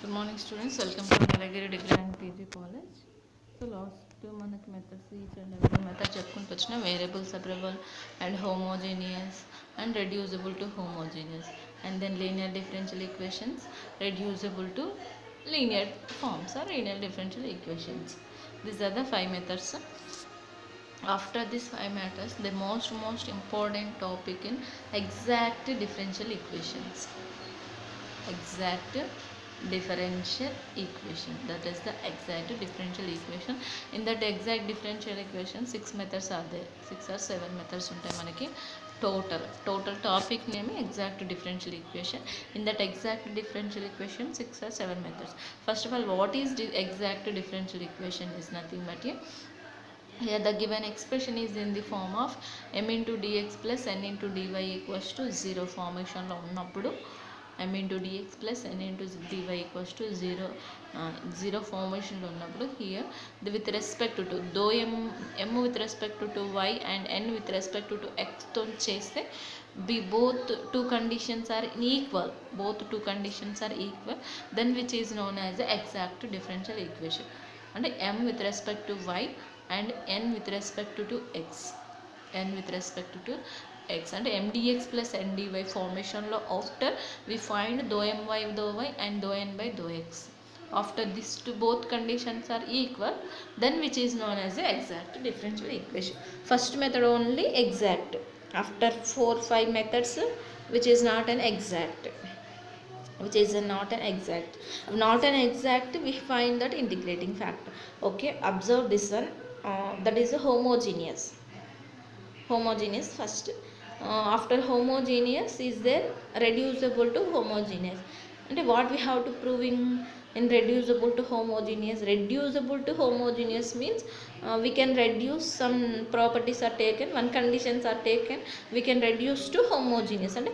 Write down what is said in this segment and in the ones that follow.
Good morning students, welcome to Nilagiri Degree and PG College. So last మనకి methods each and every method చెప్పుకుంటూ వచ్చిన variable separable and homogeneous and reducible to homogeneous and then linear differential equations reducible to linear forms or linear differential equations. These are the 5 methods. After these 5 methods, the most important topic in exact differential equations. Exact differential equation, that is the exact differential equation. In that exact differential equation 6 methods are there, 6 or 7 methods ఉంటాయి మనకి. total topic name exact differential equation. In that exact differential equation 6 or 7 methods. First of all, what is the exact differential equation? Is nothing but here the given expression is in the form of m into dx plus n into dy equals to 0 formation లో ఉన్నప్పుడు m into dx plus n into dy equals to 0 formation లో ఉన్నప్పుడు here with respect to though m with respect to y and n with respect to x తో చేస్తే both two conditions are equal, then which is known as the exact differential equation. And m with respect to y and n with respect to x, and mdx plus ndy formation law after we find dou my dou y and dou n by dou x. After these two both conditions are equal, then which is known as the exact differential equation. First method only exact. After 4-5 methods which is not an exact, not an exact, we find that integrating factor. Okay, observe this one. That is a homogeneous first. After homogeneous is there reducible to homogeneous. And what we have to prove in reducible to homogeneous means we can reduce some properties are taken, one conditions are taken, we can reduce to homogeneous and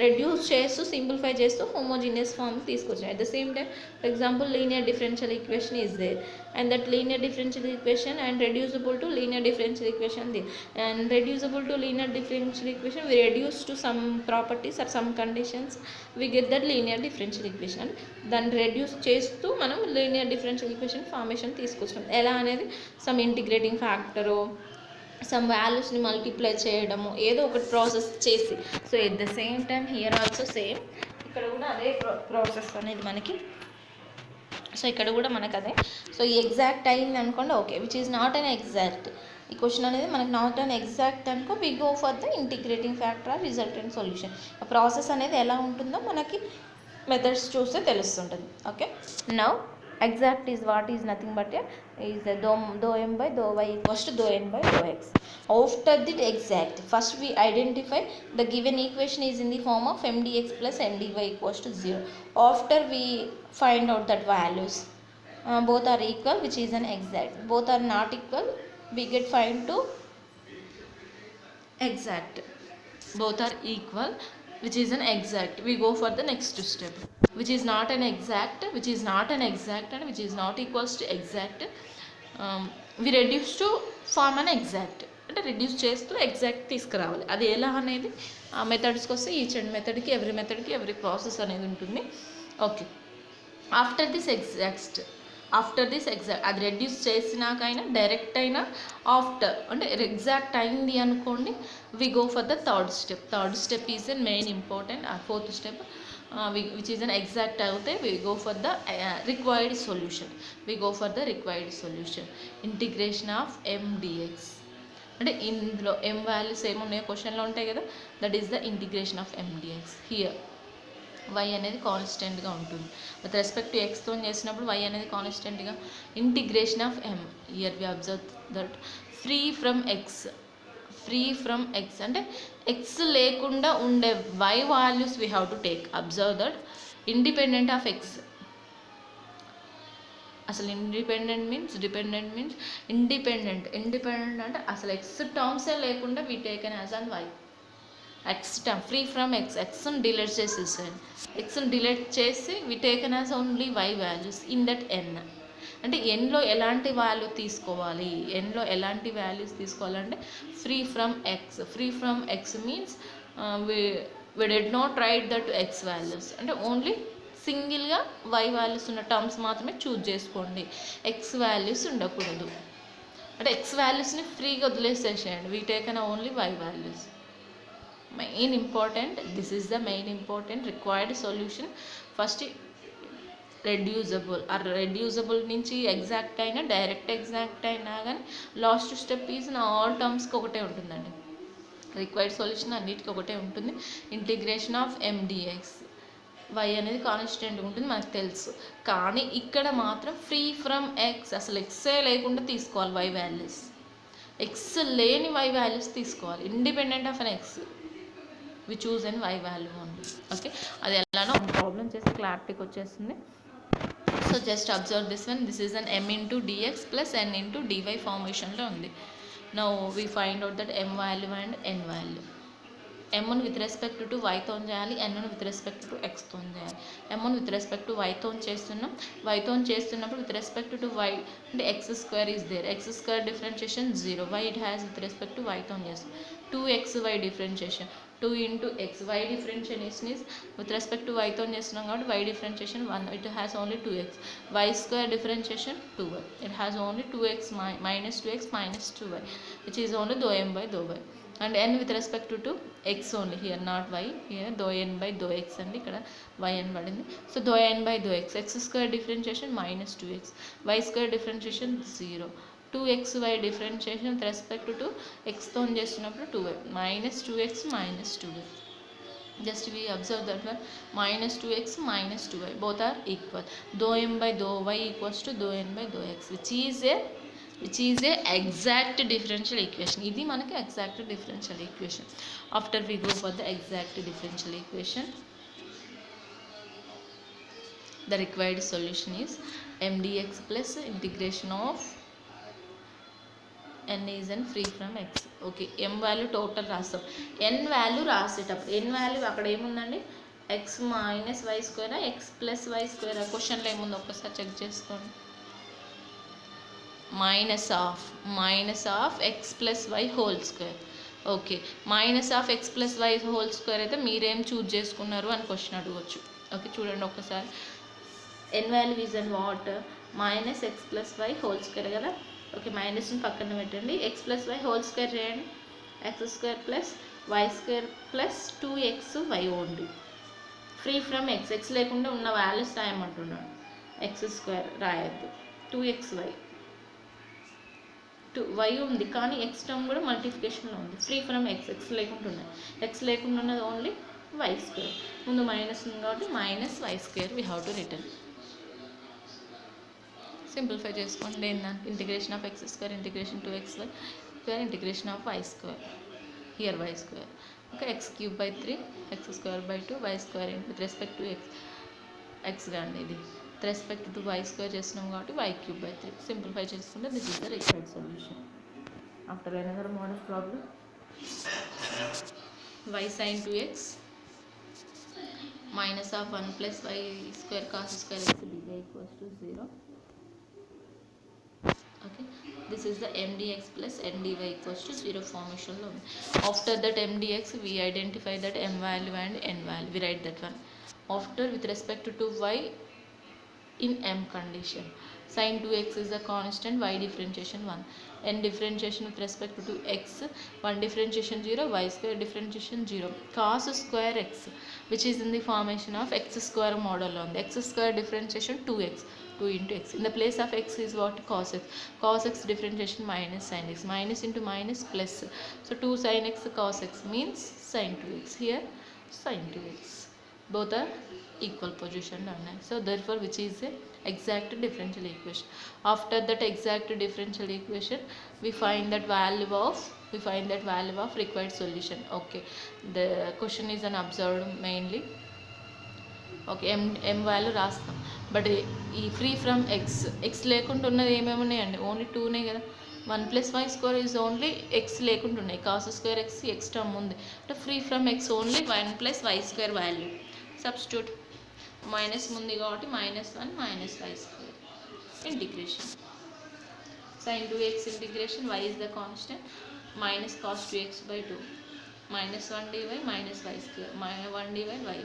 reduce చేస్తూ simplify చేస్తూ homogeneous form తీసుకొచ్చాను. At the same time for example linear differential equation is there and that linear differential equation and reducible to linear differential equation the and reducible to linear differential equation we reduce to some properties or some conditions we get that linear differential equation. And దాన్ని reduce చేస్తూ మనం linear differential equation formation తీసుకొచ్చాం. ఎలా అనేది some integrating factor, some వాల్యూస్ని multiply చేయడము, ఏదో ఒకటి ప్రాసెస్ చేసి. So at the same time here also same, ఇక్కడ కూడా అదే ప్రాసెస్ అనేది మనకి. సో ఇక్కడ కూడా మనకు అదే. సో ఈ ఎగ్జాక్ట్ అయింది అనుకోండి, okay, which is not an exact. ఈ క్వశ్చన్ అనేది మనకు నాట్ అన్ ఎగ్జాక్ట్ అనుకో, we go for the integrating factor or resultant solution. ఆ ప్రాసెస్ అనేది ఎలా ఉంటుందో మనకి మెథడ్స్ చూస్తే తెలుస్తుంటుంది. Okay, now exact is what is nothing but is the dou m by dou y equals to dou n by dou x. After that exact, first we identify the given equation is in the form of m dx plus n dy equals to 0. After we find out that values both are equal, which is an exact. Both are not equal, we get find to exact. Both are equal, which is an exact, we go for the next step. Which is not an exact, and which is not equals to exact, we reduce to form an exact. అంటే reduce చేస్తూ exact తీసుకురావాలి. అది ఎలా అనేది ఆ మెథడ్స్కి వస్తే each and మెథడ్కి ఎవ్రీ ప్రాసెస్ అనేది ఉంటుంది. ఓకే, ఆఫ్టర్ దిస్ ఎగ్జాక్ట్ అది రెడ్యూస్ చేసినాకైనా డైరెక్ట్ అయినా ఆఫ్టర్ అంటే ఎగ్జాక్ట్ అయింది అనుకోండి, we go for the third step is an main important. ఆ fourth step which is an exact అవుతే we go for the required solution. Integration of m dx అంటే ఇందులో m వాల్యూస్ ఏమున్నాయో క్వశ్చన్లో ఉంటాయి కదా, that is the integration of m dx. Here y అనేది కాన్స్టెంట్గా ఉంటుంది, విత్ రెస్పెక్ట్ టు ఎక్స్తో చేసినప్పుడు y అనేది కాన్స్టెంట్గా. Integration of m, here we observe that free from x అంటే ఎక్స్ లేకుండా ఉండే y values we have to take. Observe that independent of x. అసలు డిపెండెంట్ అంటే అసలు ఎక్స్ టర్మ్సే లేకుండా we taken as an y. X term free from ఎక్స్ని delete చేసి we taken as only y values in that n. అంటే ఎన్లో ఎలాంటి వాల్యూస్ తీసుకోవాలంటే free from x means we did not write that x values అంటే only సింగిల్గా y values ఉన్న terms మాత్రమే చూజ్ చేసుకోండి, ఎక్స్ వాల్యూస్ ఉండకూడదు. అంటే ఎక్స్ వాల్యూస్ని ఫ్రీగా వదిలేసేసేయండి. We taken only y values. Main important, this is the main important required solution. First reducible, ఆ రెడ్యూజబుల్ నుంచి ఎగ్జాక్ట్ అయినా డైరెక్ట్ ఎగ్జాక్ట్ అయినా కానీ లాస్ట్ స్టెప్ ఈజ్ నా ఆల్ టర్మ్స్కి ఒకటే ఉంటుందండి. రిక్వైర్డ్ సొల్యూషన్ అన్నిటికీ ఒకటే ఉంటుంది. ఇంటిగ్రేషన్ ఆఫ్ ఎండిఎక్స్, వై అనేది కాన్స్టెంట్ ఉంటుంది మనకు తెలుసు, కానీ ఇక్కడ మాత్రం ఫ్రీ ఫ్రమ్ ఎక్స్, అసలు ఎక్సే లేకుండా తీసుకోవాలి వై వాల్యూస్, ఎక్స్ లేని వై వాల్యూస్ తీసుకోవాలి. Independent of an x we choose and y value only. Okay, అది ఎలానో ప్రాబ్లం చేస్తే క్లారిటీకి వచ్చేస్తుంది. So just observe this one. This is an m into dx plus n into dy ఫార్మేషన్లో ఉంది. Now we find out that m value and n value. m with respect to వైతో చేయాలి, n with respect to ఎక్స్తో చేయాలి. m with respect to వైతో చేస్తున్నాం, వైతో చేస్తున్నప్పుడు విత్ రెస్పెక్ట్ టు వై అంటే x square is there, x square differentiation 0, y it has with respect to వైతో చేస్తాం. 2xy differentiation 2 into x, y differentiation is with respect to y తో చేస్తున్నాం కాబట్టి y differentiation 1, it has only 2x. y square differentiation 2y, it has only 2x minus 2x minus 2y, which is only dou m by dou y. And n with respect to x only, here not y, here dou n by dou x అండి, ఇక్కడ y n పడింది. So dou n by dou x, x square differentiation minus 2x, y square differentiation 0, 2xy differentiation with respect to xతో చేస్తున్నప్పుడు 2y minus 2x minus 2y. Just we observe that one, minus 2x minus 2y both are equal. Dou m by dou y equals to dou n by dou x, which is a exact differential equation. ఇది మనకి exact differential equation. After we go for the exact differential equation, the required solution is m dx plus integration of n is n free from x. Okay, m value total రాస్తాం, n value రాసేటప్పుడు n value అక్కడ ఏముందండి, x minus y స్క్వేరా x plus y స్క్వేరా, క్వశ్చన్లో ఏముందో ఒక్కసారి check చేసుకోండి. Minus of x plus y whole square. Okay, minus of x plus y whole square అయితే మీరేం చూజ్ చేసుకున్నారు అని క్వశ్చన్ అడగవచ్చు. ఓకే, చూడండి ఒక్కసారి, n value is and what, minus x plus y whole square కదా. ఓకే, మైనస్ని పక్కన పెట్టండి, x plus y whole square చేయండి, x square plus y square plus 2xy only, free from x, x లేకుండా ఉన్న వాల్యూస్ రాయమంటున్నాడు, ఎక్స్ స్క్వేర్ రాయద్దు, 2xy, y ఉంది కానీ ఎక్స్ టర్మ్ కూడా మల్టిఫికేషన్లో ఉంది, ఫ్రీ ఫ్రమ్ ఎక్స్, ఎక్స్ లేకుండా ఉన్నాయి, ఎక్స్ లేకుండా ఉన్నది ఓన్లీ వై స్క్వేర్, ముందు మైనస్ ఉంది కాబట్టి minus y square we have to return. Simplify చేసుకోండి, ఏంటంటే integration of x square integration 2xy square integration of y square, here y square. Okay, x cube by 3 x square by 2 y square with respect to x కానీ ఇది with respect to y square చేస్తున్నాం కాబట్టి y cube by 3. Simplify చేసుకుంటే this is the required solution. After another model problem, y sine 2x minus of 1 plus y square cos square x dy equals to 0. Okay, this is the mdx plus ndy equals to 0 formation lo. After that mdx we identify that m value and n value, we write that one. After with respect to y in m condition, sin 2x is the constant, y differentiation 1, n differentiation with respect to x, 1 differentiation 0, y square differentiation 0, cos square x which is in the formation of x square model on the x square differentiation 2x, 2 into x, in the place of x is what, cos x, cos x differentiation minus sin x, minus into minus plus, so 2 sin x cos x means sin 2x, here sin 2x, both are equal position learner. So therefore which is a exact differential equation. After that exact differential equation we find that value of required solution. Okay, the question is an observed mainly. ఓకే, m value రాస్తాం, but ఈ free from x లేకుండా ఉన్నది ఏమేమి ఉన్నాయండి, only 2నే కదా, 1 plus y square is only x లేకుండా ఉన్నాయి, కాస్ స్క్వేర్ ఎక్స్ టర్మ్ ఉంది, అంటే free from x only 1 plus y square value, substitute, minus ఉంది కాబట్టి -1 minus y square integration, sin 2x integration y is the constant, minus cos 2x by 2, minus 1 dy minus y square, minus 1 dy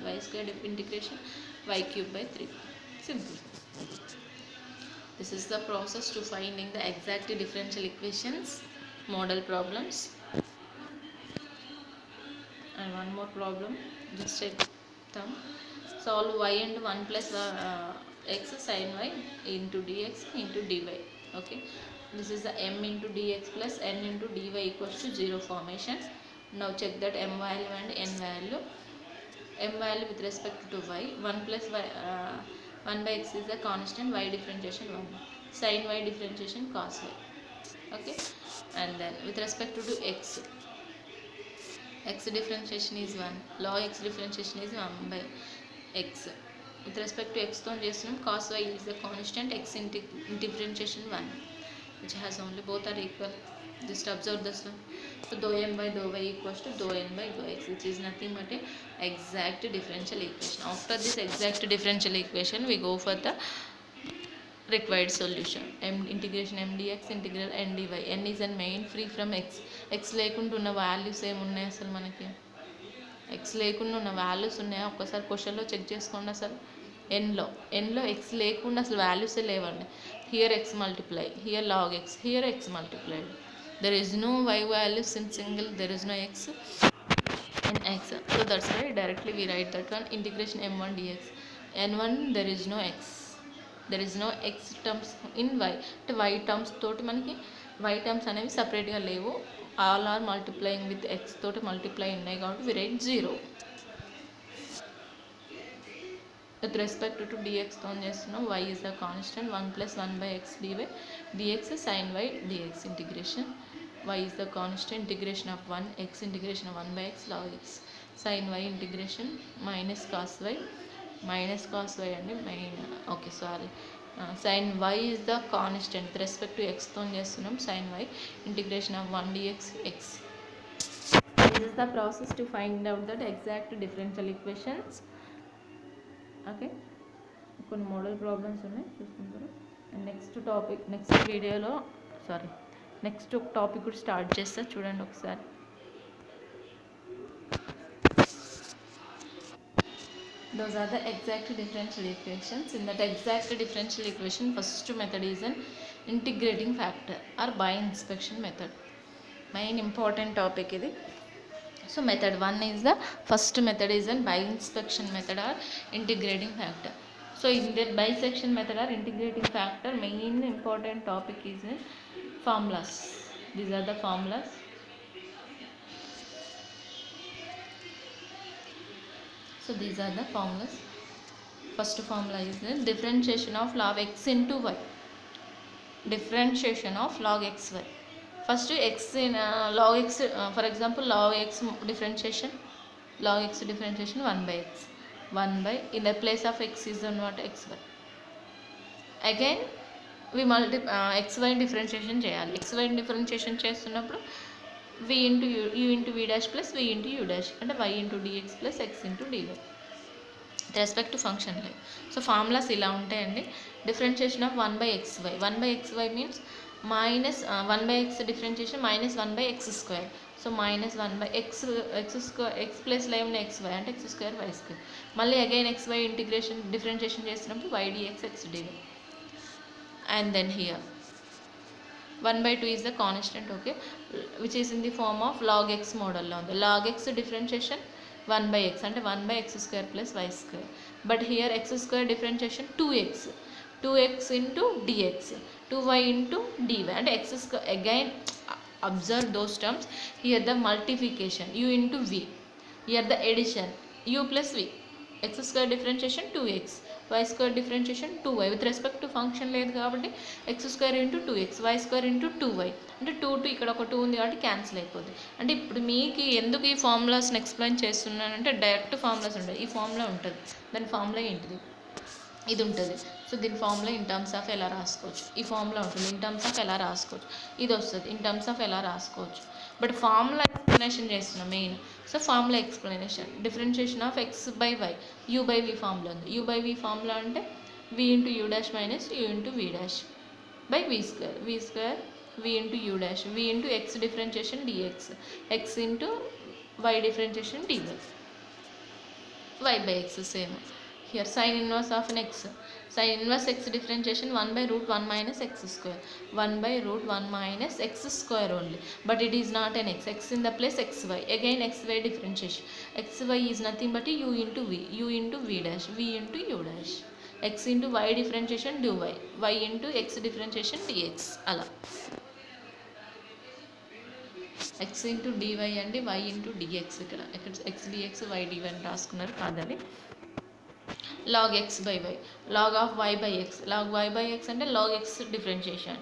y square integration y cube by 3. Simple. This is the process to finding the exact differential equations, model problems. And one more problem, just check them. Solve y and 1 plus x sin y into dx into dy. Okay, this is the m into dx plus n into dy equals to 0 formation. Now check that m value and n value. M value with respect to y, 1 plus y, 1 by x is a constant, y differentiation 1, sin y differentiation cos y. Okay, and then with respect to x, x differentiation is 1, log x differentiation is 1 by x. With respect to x తో చేస్తున్నాం, cos y is the constant, x differentiation 1, which has only both are equal. Just observe this one. So dou m by dou y equals to dou n by dou x, which is nothing but a exact differential equation. After this exact differential equation, we go for the required solution. Integration m dx integral n dy. N is an main free from x. x లేకుండా ఉన్న values ఏమున్నాయి అసలు మనకి? X లేకుండా ఉన్న values ఉన్నాయా ఒక్కసారి క్వశ్చన్లో చెక్ చేసుకోండి. అసలు ఎన్లో ఎక్స్ లేకుండా అసలు వాల్యూసే లేవండి. Here x multiply, here log x, here x multiplied. There is no y values in single, there is no x in x. So that's why directly we write that one, integration m1 dx. n1 there is no x, there is no x terms in y. అంటే y terms తోటి మనకి y terms అనేవి సపరేట్గా లేవు, all are multiplying with x తోటి multiply ఉన్నాయి కాబట్టి we write 0. with respect to dx తో చేస్తున్నాం, y is the constant, 1 plus 1 by x dy, dx sin y dx integration. Y is the constant, integration of 1 x integration of 1 by x log x sin y integration minus cos y and main, okay sorry, sin y is the constant with respect to x తో చేస్తున్నాం, sin y integration of 1 dx x. This is the process to find out that exact differential equations. Okay, కొన్ని model problems ఉన్నాయి చూసుకుంటారు. And next వీడియోలో next topic కూడా start చేస్తా, చూడండి ఒకసారి. Those are the exact differential equations. In that exact differential equation, first method is an integrating factor or by inspection method. Main important topic ఇది. So method 1 is the first method is an by inspection method or integrating factor. So in that bisection method or integrating factor, main important topic is formulas. These are the formulas. So these are the formulas. First formula is the differentiation of log x into y. Differentiation of log xy. First x in log x, for example log x differentiation 1 by x, 1 by, in the place of x is what, xy. Again we xy differentiation చేయాలి. xy differentiation చేస్తున్నప్పుడు v into u into v dash plus v into u dash, అంటే y into dx plus x into dy with respect to function like. So formulas ఇలా ఉంటాయండి. Differentiation of 1 by xy, 1 by xy means minus 1 by x differentiation minus 1 by x square. So minus 1 by x square, x ప్లేస్లో ఏమన్నా xy అంటే x square y square. మళ్ళీ again xy integration differentiation చేసినప్పుడు y dx x dy. And then here 1 by 2 is the constant, okay, which is in the form of log x model లో ఉంది. log x differentiation 1 by x అంటే 1 by x square plus y square. But here x square differentiation 2x into dx, 2y into dy అంటే x square. Again observe those terms. Here the multiplication u into v, here the addition u plus v. x square differentiation 2x, y square differentiation 2y. with respect to function లేదు కాబట్టి x square into 2x, y square into 2y అంటే 2 ఇక్కడ ఒక 2 ఉంది కాబట్టి cancel అయిపోతుంది. అంటే ఇప్పుడు మీకు ఎందుకు ఈ ఫార్ములాస్ని ఎక్స్ప్లెయిన్ చేస్తున్నానంటే డైరెక్ట్ ఫార్ములాస్ ఉంటుంది, ఈ ఫార్ములా ఉంటుంది, దాని ఫార్ములా ఏంటిది ఇది ఉంటుంది. సో దీని ఫార్ములా ఇన్ టర్మ్స్ ఆఫ్ ఎలా రాసుకోవచ్చు, ఈ ఫార్ములా ఉంటుంది ఇన్ టర్మ్స్ ఆఫ్ ఎలా రాసుకోవచ్చు, ఇది వస్తుంది ఇన్ టర్మ్స్ ఆఫ్ ఎలా రాసుకోవచ్చు. బట్ ఫార్ములా ఎక్స్ప్లెనేషన్ చేస్తున్నాం main. So formula explanation, differentiation of x by y, u by v formula ఉంది. యూ బై వి ఫార్ములా అంటే v into u dash minus u into v dash by v square v into u dash, v into x differentiation dx, x into y differentiation dy, y by x same. Here sin inverse of an x. Sin inverse x differentiation 1 by root 1 minus x square. 1 by root 1 minus x square only. But it is not an x. X in the place xy. Again xy differentiation. Xy is nothing but u into v. U into v dash. V into u dash. X into y differentiation dy. Y into x differentiation dx. అలా x into dy అంటే y into dx. ఇక్కడ x dx y dy అని రాసుకున్నారు కాదని. log x by y, log of y by x, log y by x అంటే log x differentiation,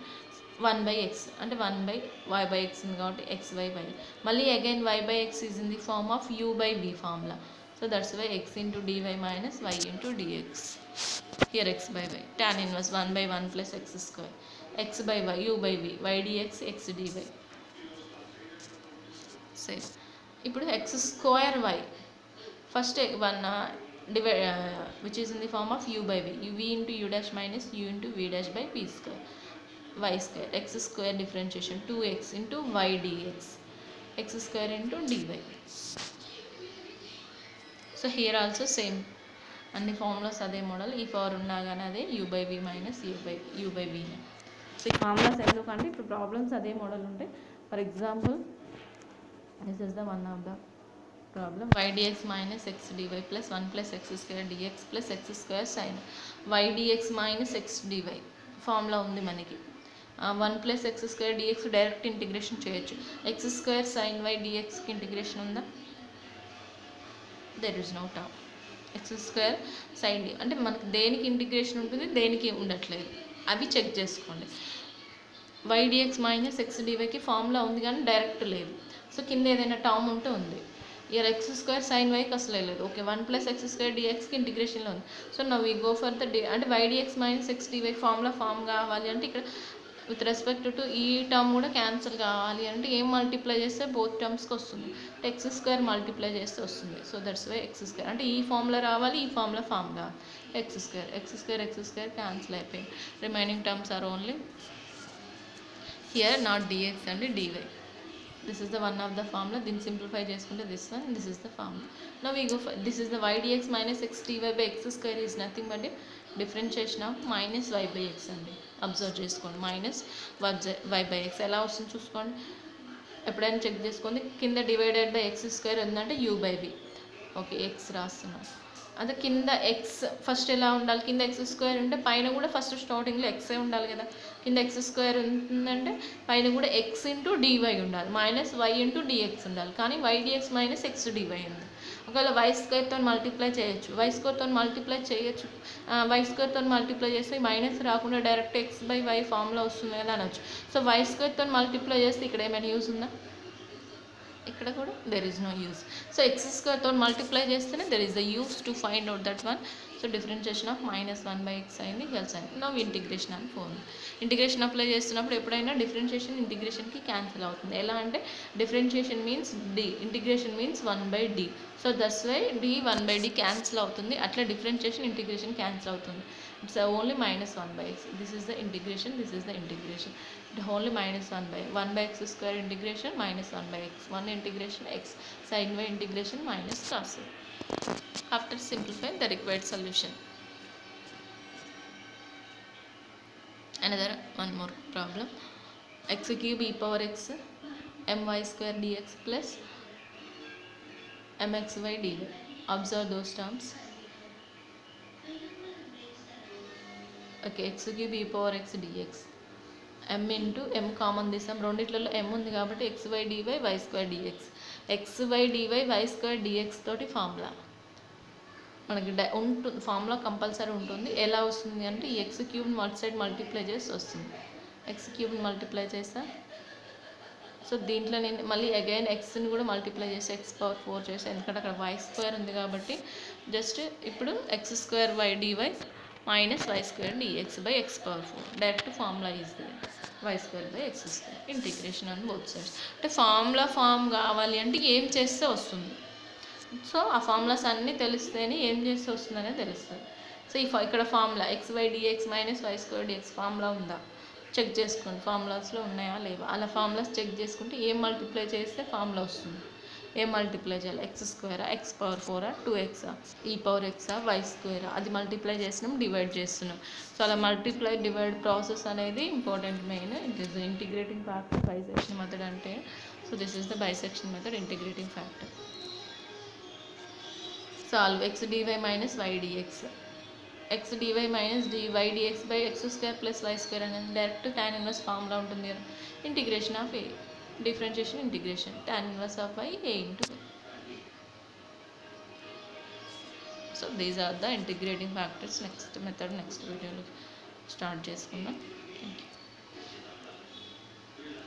1 by x అంటే 1 by y by x ఉంది కాబట్టి x by y. మళ్ళీ again y by x is in the form of u by v formula, so that's why x into dy minus y into dx. Here x by y, tan inverse 1 by 1 plus x square, x by y, u by v, y dx, x dy. Same. ఇప్పుడు x square y, first one which is in the form of u by v, v into u dash minus u into v dash by v square, y square, x square differentiation 2x into y dx, x square into dy. So here also same, అన్ని formulas అదే model, ఈ power ఉన్నా కానీ అదే u by v minus u by v. So ఈ formulas ఎందుకంటే ఇప్పుడు problems అదే మోడల్ ఉంటాయి. For example this is the one of the problem, y dx minus x dy plus 1 plus x square dx plus x square sin y dx minus x dy formula ఉంది మనకి. 1 plus x square dx direct integration చేయొచ్చు. x square sin y dx కి integration ఉందా? There is no term. x square sin d అంటే మనకి దేనికి integration ఉంటుంది, దేనికి ఉండట్లేదు, అవి చెక్ చేసుకోండి. y dx minus x dyకి ఫార్ములా ఉంది కానీ డైరెక్ట్ లేదు. సో కింద ఏదైనా టర్మ్ ఉంటే ఉంది. ఇయర్ x స్క్వేర్ సైన్ వైకి అసలు లేదు. ఓకే, 1 ప్లస్ x స్క్వేర్ dxకి ఇంటిగ్రేషన్లో ఉంది. So now we go for the అంటే y dx minus x dy formula form కావాలి అంటే ఇక్కడ విత్ రెస్పెక్ట్ టు ఈ టర్మ్ కూడా క్యాన్సిల్ కావాలి అంటే ఏం మల్టిప్లై చేస్తే బోత్ టర్మ్స్కి వస్తుంది, x స్క్వేర్ మల్టిప్లై చేస్తే వస్తుంది. So that's why x square అంటే ఈ ఫార్ములా రావాలి, ఈ ఫార్ములా ఫామ్ కావాలి. x స్క్వేర్ క్యాన్సిల్ అయిపోయింది. Remaining terms are only here not dx అండ్ dy. This is the one of the formula. Then simplify చేసుకుంటే this one, this is the formula. Now we go for this is the y dx minus x dy by x square is nothing but a differentiation of minus y by x అండి. Observe చేసుకోండి, minus y by x ఎలా వస్తుంది చూసుకోండి. ఎప్పుడైనా check చేసుకోండి. కింద divided by x square ఉందంటే u by v. Okay, x రాస్తున్నాం. అదే కింద ఎక్స్ ఫస్ట్ ఎలా ఉండాలి, కింద ఎక్స్ స్క్వేర్ ఉంటే పైన కూడా ఫస్ట్ స్టార్టింగ్లో ఎక్సే ఉండాలి కదా. కింద ఎక్స్ స్క్వేర్ ఉంటుందంటే పైన కూడా ఎక్స్ ఇంటూ డివై ఉండాలి, మైనస్ వై ఇంటూ డిఎక్స్ ఉండాలి. కానీ y dx minus x dy ఉంది. ఒకవేళ వై స్క్వేర్తో మల్టిప్లై చేయొచ్చు, వై స్క్వేర్తో మల్టిప్లై చేస్తే మైనస్ రాకుండా డైరెక్ట్ ఎక్స్ బై వై ఫామ్లో వస్తుంది కదా అనొచ్చు. సో వై స్క్వేర్తో మల్టిప్లై చేస్తే ఇక్కడ ఏమైనా యూజ్ ఉందా? ఇక్కడ కూడా there is no use. So x స్క్వేర్తో మల్టిప్లై చేస్తేనే there is the use to find out that one. So differentiation of minus 1 by x అయింది, గెల్స్ అయింది. నవ్ ఇంటిగ్రేషన్ అని ఫార్ములా. ఇంటిగ్రేషన్ అప్లై చేస్తున్నప్పుడు ఎప్పుడైనా డిఫరెన్షియేషన్ ఇంటిగ్రేషన్కి క్యాన్సిల్ అవుతుంది. ఎలా అంటే differentiation means d, integration means 1 by d. So that's why d 1 by d cancel అవుతుంది. అట్లా డిఫరెన్షియేషన్ ఇంటిగ్రేషన్ క్యాన్సిల్ అవుతుంది. It's only minus 1 by x. This is the integration, this is the integration. Only minus 1 by x square integration minus 1 by x, 1 integration x, sin y integration minus cos y. After simplifying the required solution. Another one more problem. X cube e power x my square dx plus mxy dy. Observe those terms. Okay, x cube e power x dx. m into m common తీసాం, రెండిట్లలో m ఉంది కాబట్టి xy dy y square dx. xy dy y square dx తోటి formula మనకి ఉంటుంది, formula compulsory ఉంటుంది. ఎలా వస్తుంది అంటే ఈ ఎక్స్ క్యూబ్ని వన్ సైడ్ మల్టిప్లై చేసి వస్తుంది. ఎక్స్ క్యూబ్ని మల్టిప్లై చేస్తా. సో దీంట్లో నేను మళ్ళీ అగైన్ ఎక్స్ని కూడా మల్టిప్లై చేసి x పవర్ 4 చేస్తాను, ఎందుకంటే అక్కడ y స్క్వేర్ ఉంది కాబట్టి. జస్ట్ ఇప్పుడు x square y dy minus y square dx by x power 4. Direct formula is y square by x square. Integration on both sides. అంటే ఫార్ములా ఫామ్ కావాలి అంటే ఏం చేస్తే వస్తుంది. సో ఆ ఫార్ములాస్ అన్నీ తెలిస్తేనే ఏం చేస్తే వస్తుందనే తెలుస్తుంది. సో ఇక్కడ formula xy dx minus y square dx formula ఉందా చెక్ చేసుకోండి, ఫార్ములాస్లో ఉన్నాయా లేవా. అలా ఫార్ములాస్ చెక్ చేసుకుంటే ఏం మల్టిప్లై చేస్తే ఫార్ములా వస్తుంది. ఏం మల్టిప్లై చేయాలి, ఎక్స్ స్క్వేరా, ఎక్స్ పవర్ 4 2x ఈ పవర్ ఎక్సా వై స్క్వేరా, అది మల్టిప్లై చేసినాం, డివైడ్ చేస్తున్నాం. సో అలా మల్టిప్లై డివైడ్ ప్రాసెస్ అనేది important main. It is integrating factor bisection method అంటే. So this is the bisection method integrating factor. Solve x dy minus y dx. x dy minus dy dx by x square plus y square అనేది direct tan inverse formula ఉంటుంది కదా. Integration of a, differentiation integration tan inverse of y a into a. So these are the integrating factors. Next method next వీడియోలో start చేసుకుందాం. Thank you.